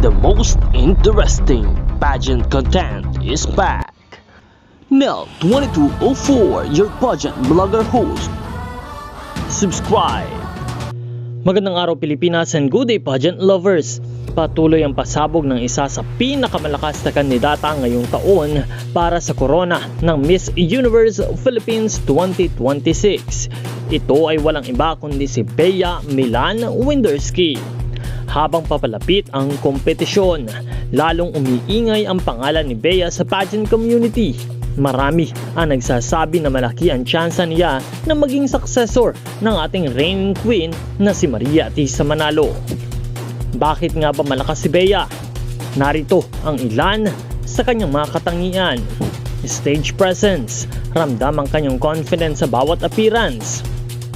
the most interesting pageant content is back. Nel 2204, your pageant blogger host. Subscribe. Magandang araw Pilipinas and good day pageant lovers. Patuloy ang pasabog ng isa sa pinakamalakas na kandidata ngayong taon para sa korona ng Miss Universe Philippines 2026. Ito ay walang iba kundi si Bea Milan Winderski. Habang papalapit ang kompetisyon, lalong umiingay ang pangalan ni Bea sa pageant community. Marami ang nagsasabi na malaki ang tsansa niya na maging successor ng ating reigning queen na si Maria Atisa Manalo. Bakit nga ba malakas si Bea? Narito ang ilan sa kanyang mga katangian. Stage presence, ramdam ang kanyang confidence sa bawat appearance.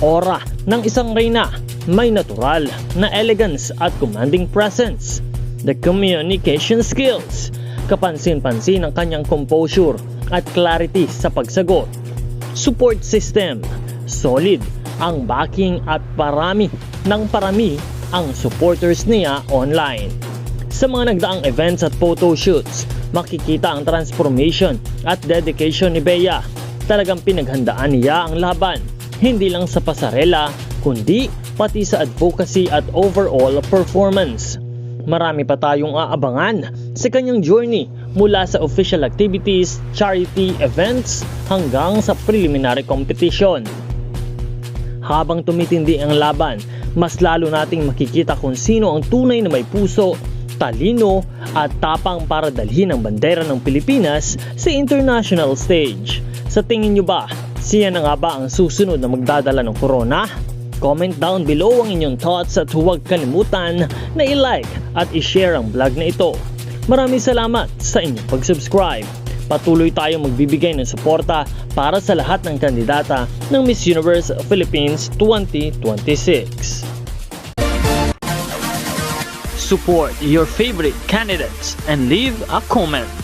Aura ng isang reyna, may natural na elegance at commanding presence. The communication skills, kapansin-pansin ang kanyang composure at clarity sa pagsagot. Support system, solid ang backing at parami ang supporters niya online. Sa mga nagdaang events at photoshoots, makikita ang transformation at dedication ni Bea. Talagang pinaghandaan niya ang laban, hindi lang sa pasarela, kundi pati sa advocacy at overall performance. Marami pa tayong aabangan sa kanyang journey mula sa official activities, charity events hanggang sa preliminary competition. Habang tumitindi ang laban, mas lalo nating makikita kung sino ang tunay na may puso, talino at tapang para dalhin ang bandera ng Pilipinas sa international stage. Sa tingin nyo ba, siya na nga ba ang susunod na magdadala ng corona? Comment down below ang inyong thoughts at huwag kalimutan na i-like at i-share ang vlog na ito. Maraming salamat sa inyong pag-subscribe. Patuloy tayong magbibigay ng suporta para sa lahat ng kandidata ng Miss Universe Philippines 2026. Support your favorite candidates and leave a comment.